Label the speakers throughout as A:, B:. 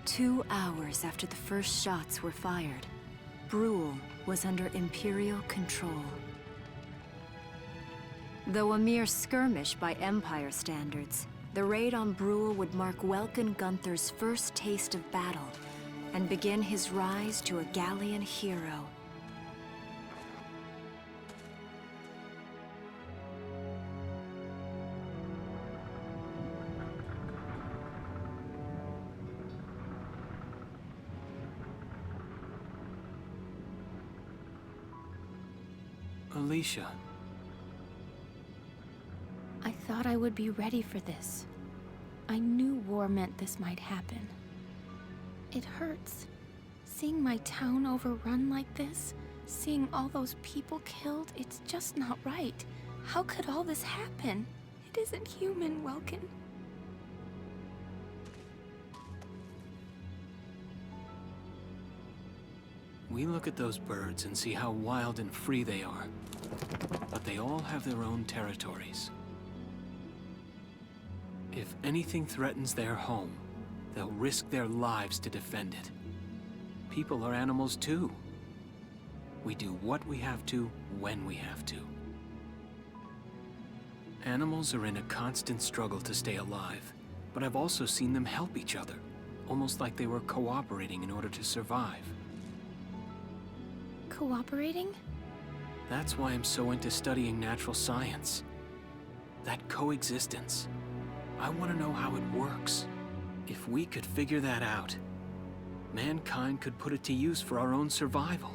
A: 2 hours after the first shots were fired, Brul was under Imperial control. Though a mere skirmish by Empire standards, the raid on Brul would mark Welkin Gunther's first taste of battle and begin his rise to a Gallian hero.
B: Alicia.
C: I thought I would be ready for this. I knew war meant this might happen. It hurts. Seeing my town overrun like this, seeing all those people killed, it's just not right. How could all this happen? It isn't human, Welkin.
B: We look at those birds and see how wild and free they are. But they all have their own territories. If anything threatens their home, they'll risk their lives to defend it. People are animals too. We do what we have to, when we have to. Animals are in a constant struggle to stay alive, but I've also seen them help each other, almost like they were cooperating in order to survive.
C: Cooperating?
B: That's why I'm so into studying natural science. That coexistence. I want to know how it works. If we could figure that out, mankind could put it to use for our own survival.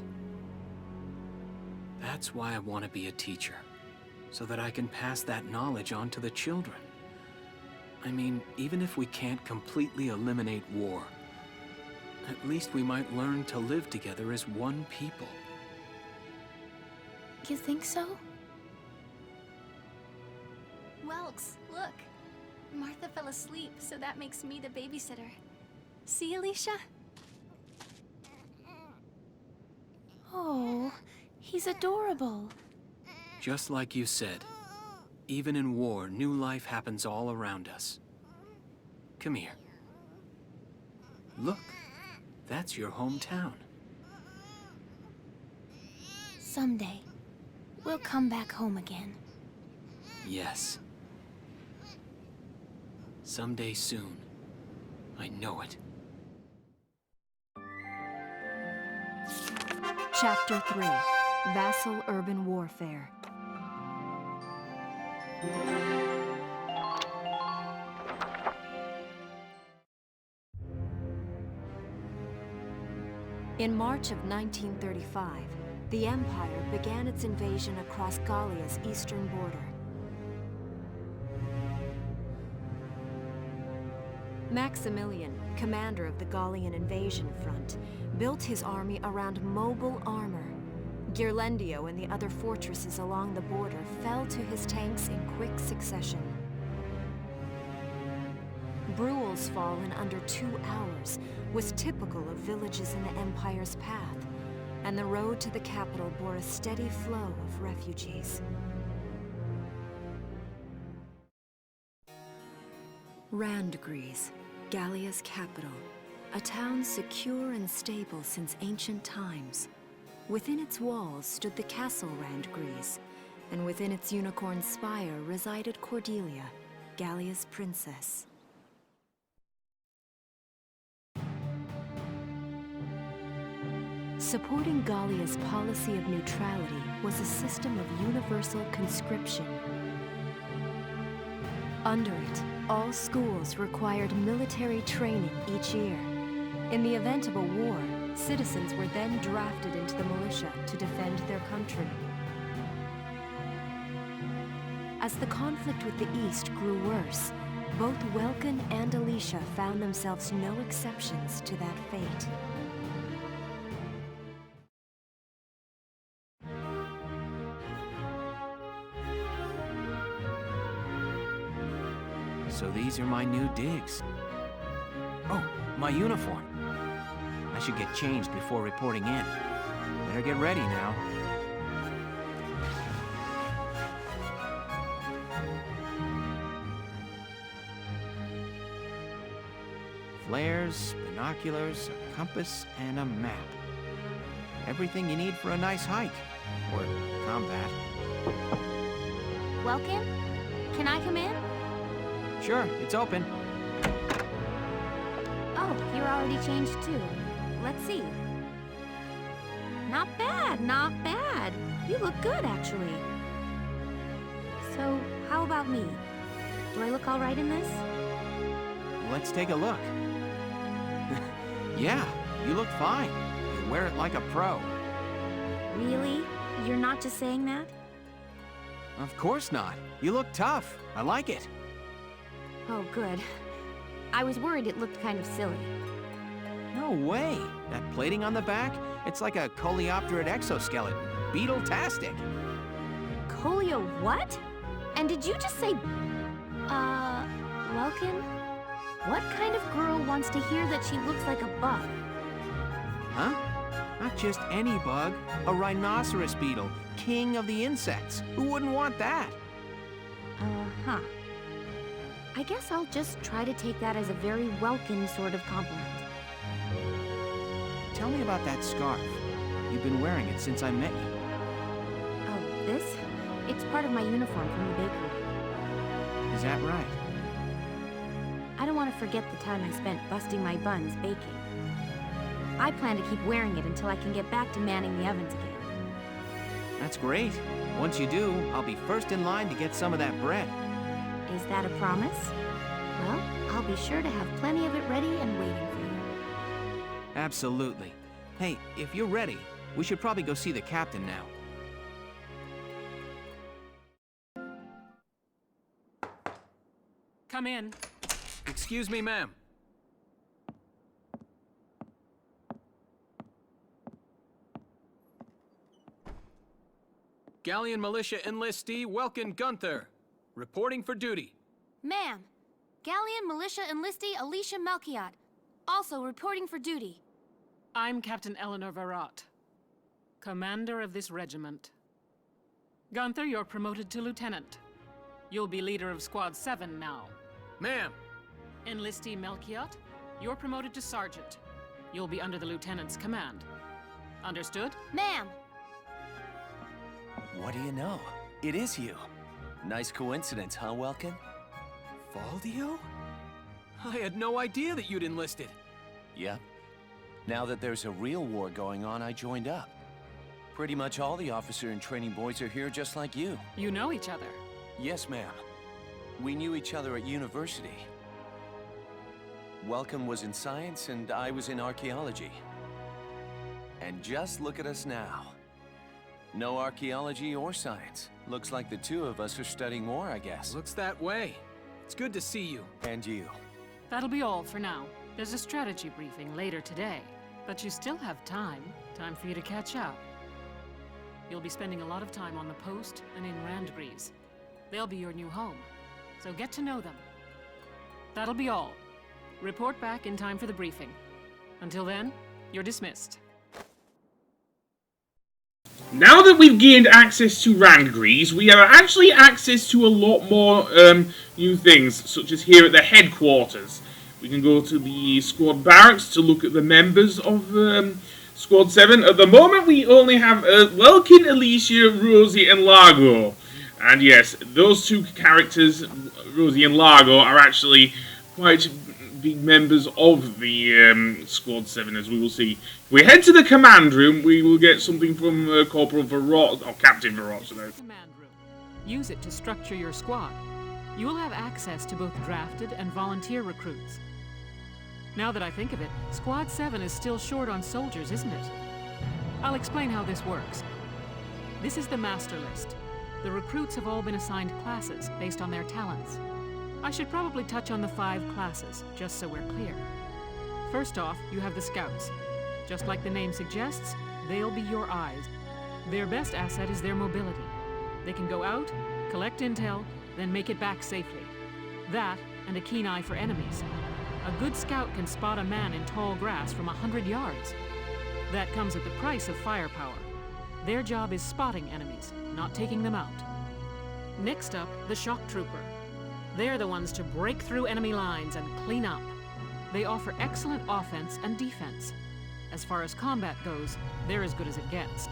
B: That's why I want to be a teacher, so that I can pass that knowledge on to the children. I mean, even if we can't completely eliminate war, at least we might learn to live together as one people.
C: You think so?
D: Welks, look. Martha fell asleep, so that makes me the babysitter. See, Alicia?
C: Oh, he's adorable.
B: Just like you said, even in war, new life happens all around us. Come here. Look, that's your hometown.
C: Someday, we'll come back home again.
B: Yes. Someday soon. I know it.
A: Chapter 3, Vassal Urban Warfare. In March of 1935, the Empire began its invasion across Gallia's eastern border. Maximilian, commander of the Gallian invasion front, built his army around mobile armor. Ghirlandaio and the other fortresses along the border fell to his tanks in quick succession. Brul's fall in under 2 hours was typical of villages in the Empire's path, and the road to the capital bore a steady flow of refugees. Randgries, Gallia's capital, a town secure and stable since ancient times. Within its walls stood the castle Randgries, and within its unicorn spire resided Cordelia, Gallia's princess. Supporting Gallia's policy of neutrality was a system of universal conscription. Under it, all schools required military training each year. In the event of a war, citizens were then drafted into the militia to defend their country. As the conflict with the East grew worse, both Welkin and Alicia found themselves no exceptions to that fate.
B: So these are my new digs. Oh, my uniform. I should get changed before reporting in. Better get ready now.
E: Flares, binoculars, a compass, and a map. Everything you need for a nice hike. Or combat.
C: Welkin? Can I come in?
E: Sure, it's open.
C: Oh, you're already changed too. Let's see. Not bad, not bad. You look good, actually. So, how about me? Do I look all right in this?
E: Let's take a look. Yeah, you look fine. You wear it like a pro.
C: Really? You're not just saying that?
E: Of course not. You look tough. I like it.
C: Oh, good. I was worried it looked kind of silly.
E: No way. That plating on the back, it's like a coleopterate exoskeleton. Beetle-tastic.
C: Colio what? And did you just say... Welkin? What kind of girl wants to hear that she looks like a bug?
E: Huh? Not just any bug. A rhinoceros beetle, king of the insects. Who wouldn't want that?
C: Uh-huh. I guess I'll just try to take that as a very Welkin sort of compliment.
E: Tell me about that scarf. You've been wearing it since I met you.
C: Oh, this? It's part of my uniform from the bakery.
E: Is that right?
C: I don't want to forget the time I spent busting my buns baking. I plan to keep wearing it until I can get back to manning the ovens again.
E: That's great. Once you do, I'll be first in line to get some of that bread.
C: Is that a promise? Well, I'll be sure to have plenty of it ready and waiting for you.
E: Absolutely. Hey, if you're ready, we should probably go see the captain now.
B: Come in. Excuse me, ma'am. Gallian Militia Enlistee Welkin Gunther, reporting for duty.
C: Ma'am, Gallian Militia Enlistee Alicia Melchiot, also reporting for duty.
F: I'm Captain Eleanor Varrot, commander of this regiment. Gunther, you're promoted to lieutenant. You'll be leader of Squad 7 now.
B: Ma'am.
F: Enlistee Melchiot, you're promoted to sergeant. You'll be under the lieutenant's command. Understood?
C: Ma'am!
G: What do you know? It is you. Nice coincidence, huh, Welkin?
B: Valdio? I had no idea that you'd enlisted.
G: Yep. Now that there's a real war going on, I joined up. Pretty much all the officer and training boys are here just like you.
F: You know each other.
G: Yes, ma'am. We knew each other at university. Welcome was in science and I was in archaeology. And just look at us now. No archaeology or science. Looks like the two of us are studying war, I guess.
B: Looks that way. It's good to see you.
G: And you.
F: That'll be all for now. There's a strategy briefing later today, but you still have time for you to catch up. You'll be spending a lot of time on the post and in Randgrees. They'll be your new home, so get to know them. That'll be all. Report back in time for the briefing. Until then, you're dismissed.
H: Now that we've gained access to Randgrees, we have actually access to a lot more new things, such as here at the headquarters. We can go to the squad barracks to look at the members of Squad 7. At the moment, we only have Welkin, Alicia, Rosie, and Largo. And yes, those two characters, Rosie and Largo, are actually quite big members of the Squad 7, as we will see. If we head to the command room, we will get something from Corporal Varrot, or Captain Varrot.
F: Command room. Use it to structure your squad. You will have access to both drafted and volunteer recruits. Now that I think of it, Squad 7 is still short on soldiers, isn't it? I'll explain how this works. This is the master list. The recruits have all been assigned classes based on their talents. I should probably touch on the 5 classes, just so we're clear. First off, you have the scouts. Just like the name suggests, they'll be your eyes. Their best asset is their mobility. They can go out, collect intel, then make it back safely. That, and a keen eye for enemies. A good scout can spot a man in tall grass from 100 yards. That comes at the price of firepower. Their job is spotting enemies, not taking them out. Next up, the shock trooper. They're the ones to break through enemy lines and clean up. They offer excellent offense and defense. As far as combat goes, they're as good as it gets.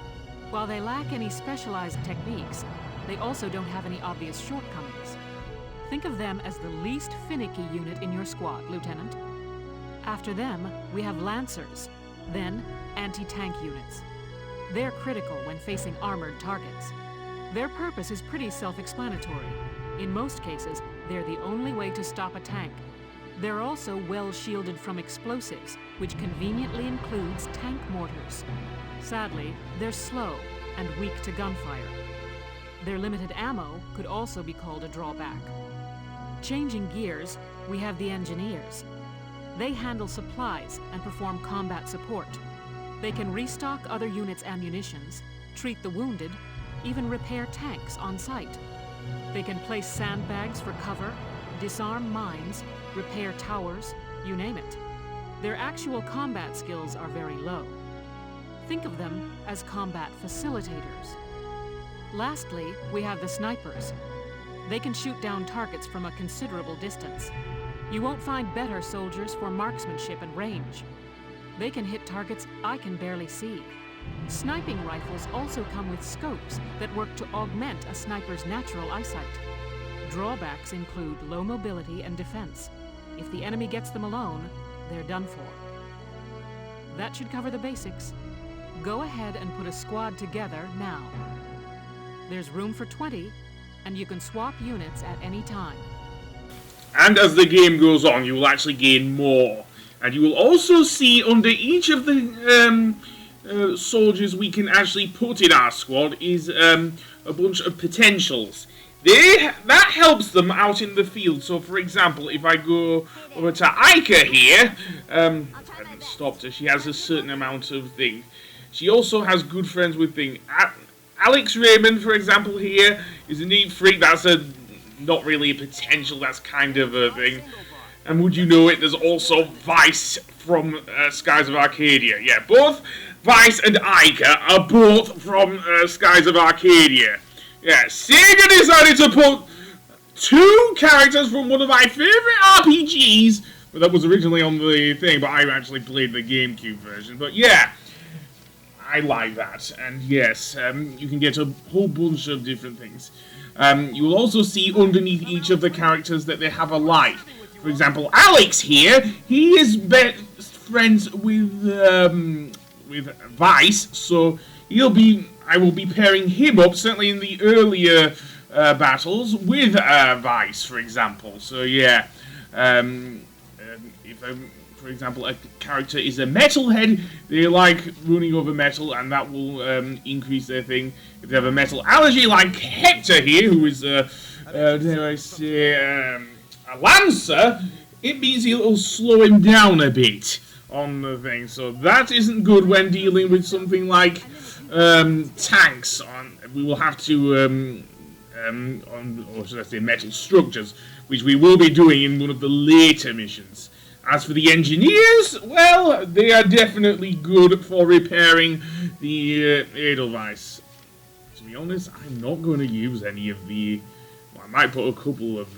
F: While they lack any specialized techniques, they also don't have any obvious shortcomings. Think of them as the least finicky unit in your squad, Lieutenant. After them, we have Lancers, then anti-tank units. They're critical when facing armored targets. Their purpose is pretty self-explanatory. In most cases, they're the only way to stop a tank. They're also well shielded from explosives, which conveniently includes tank mortars. Sadly, they're slow and weak to gunfire. Their limited ammo could also be called a drawback. Changing gears, we have the Engineers. They handle supplies and perform combat support. They can restock other units' ammunitions, treat the wounded, even repair tanks on site. They can place sandbags for cover, disarm mines, repair towers, you name it. Their actual combat skills are very low. Think of them as combat facilitators. Lastly, we have the Snipers. They can shoot down targets from a considerable distance. You won't find better soldiers for marksmanship and range. They can hit targets I can barely see. Sniping rifles also come with scopes that work to augment a sniper's natural eyesight. Drawbacks include low mobility and defense. If the enemy gets them alone, they're done for. That should cover the basics. Go ahead and put a squad together now. There's room for 20, and you can swap units at any time.
H: And as the game goes on, you will actually gain more. And you will also see under each of the soldiers we can actually put in our squad is a bunch of potentials. That helps them out in the field. So, for example, if I go over to Ica here, I haven't stopped her. She has a certain amount of thing. She also has good friends with thing. Alex Raymond, for example, here is a neat freak. That's not really a potential. That's kind of a thing. And would you know it, there's also Vice from Skies of Arcadia. Yeah, both Vice and Ica are both from Skies of Arcadia. Yeah, Sega decided to put two characters from one of my favorite RPGs. Well, that was originally on the thing, but I actually played the GameCube version. But yeah, I like that. And yes, you can get a whole bunch of different things. You will also see underneath each of the characters that they have a life. For example, Alex here, he is best friends with Vice, so I will be pairing him up, certainly in the earlier battles, with Vice, for example. So yeah, if for example, a character is a metalhead, they like running over metal, and that will increase their thing. If they have a metal allergy, like Hector here, who is dare I say, a lancer, it means it'll slow him down a bit on the thing. So that isn't good when dealing with something like tanks. We will have to or should I say metal structures, which we will be doing in one of the later missions. As for the engineers, well, they are definitely good for repairing the Edelweiss. To be honest, I'm not going to use any of the... Well, I might put a couple of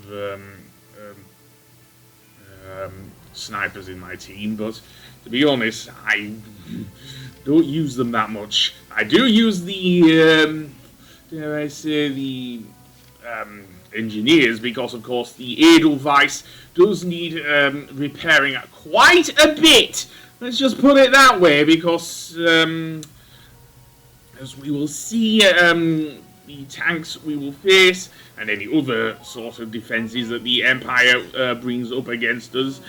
H: snipers in my team, but to be honest, I don't use them that much. I do use the, dare I say, the engineers, because of course the Edelweiss does need repairing quite a bit. Let's just put it that way, because as we will see, the tanks we will face and any other sort of defenses that the Empire brings up against us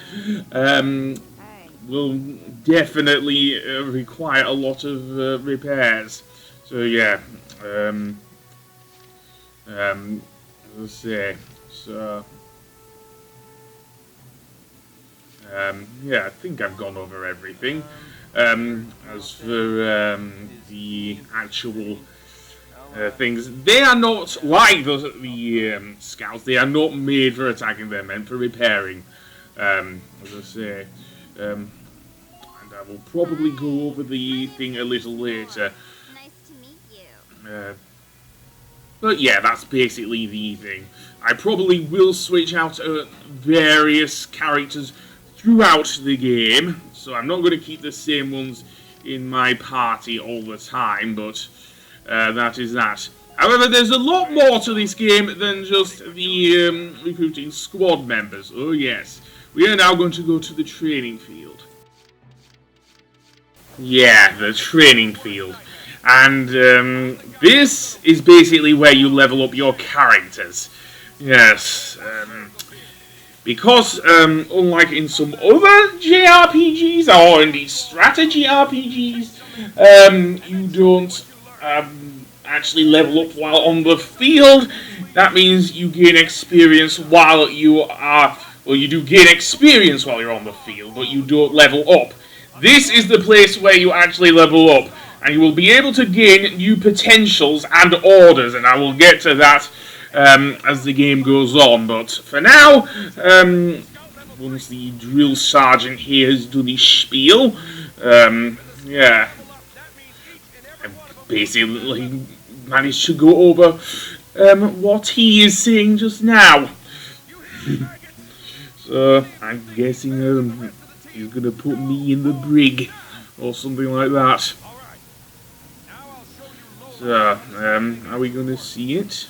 H: will definitely require a lot of repairs. So yeah, let's see. So yeah, I think I've gone over everything. As for the actual things, they are not like the scouts. They are not made for attacking. They're meant for repairing. As I say, and I will probably go over the thing a little later.
D: Nice to meet you.
H: But yeah, that's basically the thing. I probably will switch out various characters throughout the game, so I'm not going to keep the same ones in my party all the time, but that is that. However, there's a lot more to this game than just the recruiting squad members. Oh yes, we are now going to go to the training field. Yeah, the training field. And this is basically where you level up your characters. Yes, because unlike in some other JRPGs, or indeed strategy RPGs, you don't actually level up while on the field. That means you gain experience while you are... Well, you do gain experience while you're on the field, but you don't level up. This is the place where you actually level up, and you will be able to gain new potentials and orders, and I will get to that as the game goes on. But for now, once the drill sergeant here has done his spiel, yeah, I basically managed to go over what he is saying just now. So I'm guessing he's gonna put me in the brig or something like that. So are we gonna see it?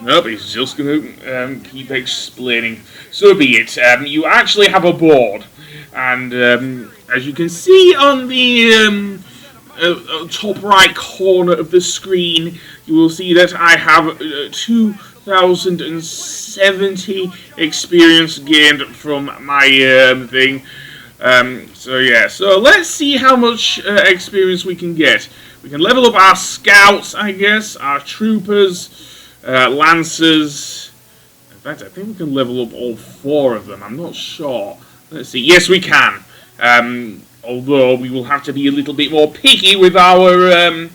H: Nope, he's just gonna keep explaining. So be it. You actually have a board, and as you can see on the top right corner of the screen, you will see that I have 2,070 experience gained from my thing. So yeah, so let's see how much experience we can get. We can level up our scouts, I guess, our troopers, lancers. In fact, I think we can level up all 4 of them. I'm not sure. Let's see. Yes, we can. Although we will have to be a little bit more picky with our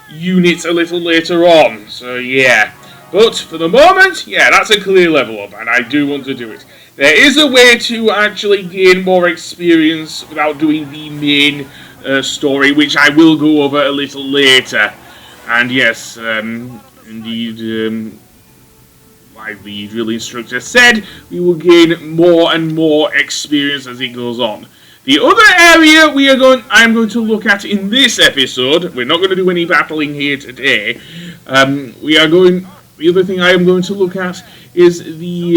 H: units a little later on. So yeah. But for the moment, yeah, that's a clear level up, and I do want to do it. There is a way to actually gain more experience without doing the main story, which I will go over a little later. And yes, indeed, like the drill instructor said, we will gain more and more experience as it goes on. The other area I'm going to look at in this episode, we're not going to do any battling here today. The other thing I am going to look at is the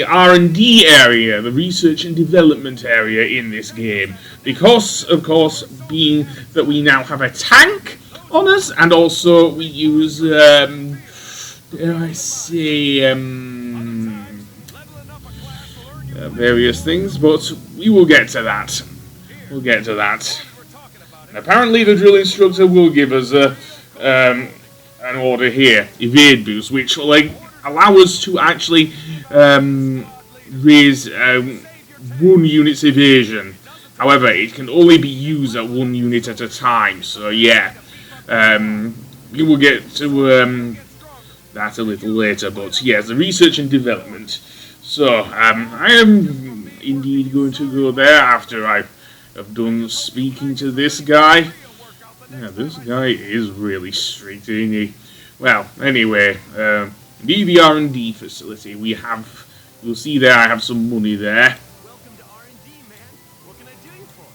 H: R&D area, the research and development area in this game. Because, of course, being that we now have a tank on us, and also we use, dare I say, various things, but we will get to that. We'll get to that. And apparently the drill instructor will give us an order here, evade boost, which will allow us to actually raise 1 unit's evasion. However, it can only be used at 1 unit at a time, so yeah. We will get to that a little later, but yes, the research and development. So, I am indeed going to go there after I have done speaking to this guy. Yeah, this guy is really strict, isn't he? Well, anyway, the R&D facility. You'll see there I have some money there.
I: Welcome to R&D, man. What can I do you for?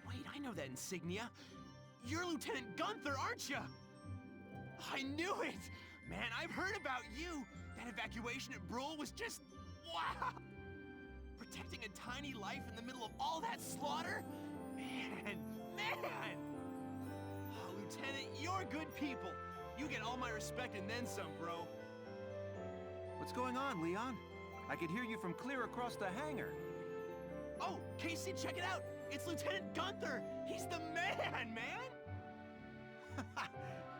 I: Wait, I know that insignia. You're Lieutenant Gunther, aren't you? I knew it! Man, I've heard about you. That evacuation at Brul was just... wow! Protecting a tiny life in the middle of all that slaughter? Man! Oh, Lieutenant, you're good people. You get all my respect and then some, bro.
E: What's going on, Leon? I could hear you from clear across the hangar.
I: Oh, Casey, check it out! It's Lieutenant Gunther! He's the man!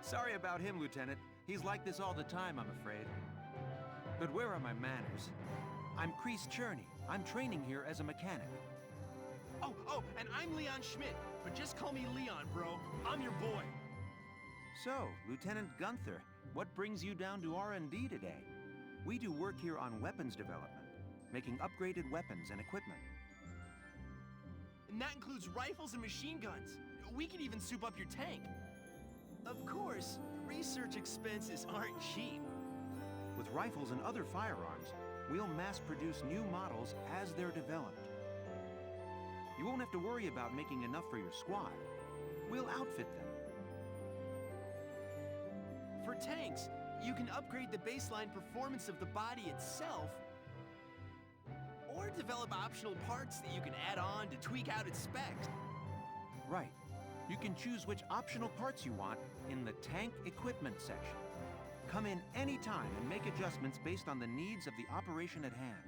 E: Sorry about him, Lieutenant. He's like this all the time, I'm afraid. But where are my manners? I'm Kreese Cherney. I'm training here as a mechanic.
I: Oh, and I'm Leon Schmidt, but just call me Leon, bro. I'm your boy.
E: So, Lieutenant Gunther, what brings you down to R&D today? We do work here on weapons development, making upgraded weapons and equipment.
I: And that includes rifles and machine guns. We can even soup up your tank. Of course, research expenses aren't cheap.
E: rifles and other firearms, we'll mass-produce new models as they're developed. You won't have to worry about making enough for your squad. We'll outfit them.
I: For tanks, you can upgrade the baseline performance of the body itself, or develop optional parts that you can add on to tweak out its specs.
E: Right. You can choose which optional parts you want in the tank equipment section. Come in anytime and make adjustments based on the needs of the operation at hand.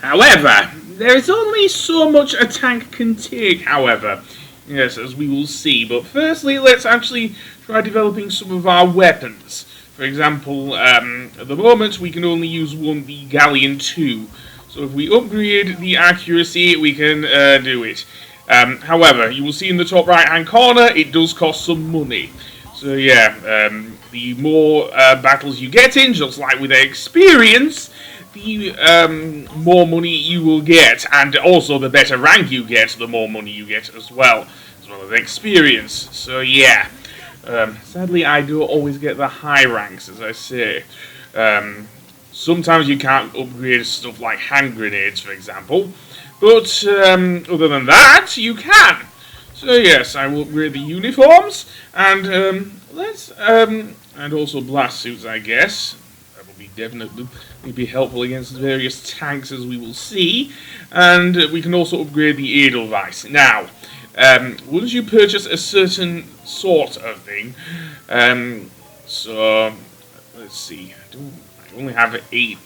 H: However, there is only so much a tank can take, however. Yes, as we will see. But firstly, let's actually try developing some of our weapons. For example, at the moment, we can only use one, the Gallian 2. So if we upgrade the accuracy, we can do it. However, you will see in the top right-hand corner, it does cost some money. So yeah, the more battles you get in, just like with experience, the more money you will get, and also the better rank you get, the more money you get as well as experience. So yeah, sadly I don't always get the high ranks, as I say. Sometimes you can't upgrade stuff like hand grenades, for example, but other than that, you can. So yes, I will upgrade the uniforms, and and also blast suits, I guess. That will be definitely be helpful against various tanks, as we will see. And we can also upgrade the Edelweiss. Now, once you purchase a certain sort of thing, so let's see, I only have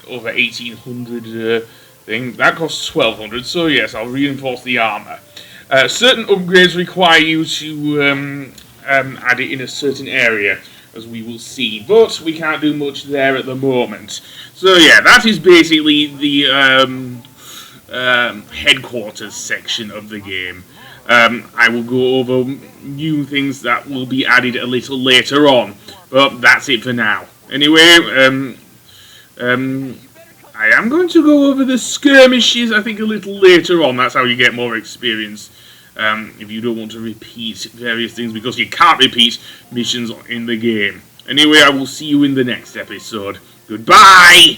H: over 1800 thing. That costs 1200. So yes, I'll reinforce the armor. Certain upgrades require you to add it in a certain area, as we will see, but we can't do much there at the moment. So yeah, that is basically the headquarters section of the game. I will go over new things that will be added a little later on, but that's it for now. Anyway, I am going to go over the skirmishes, I think, a little later on. That's how you get more experience. If you don't want to repeat various things, because you can't repeat missions in the game. Anyway, I will see you in the next episode. Goodbye!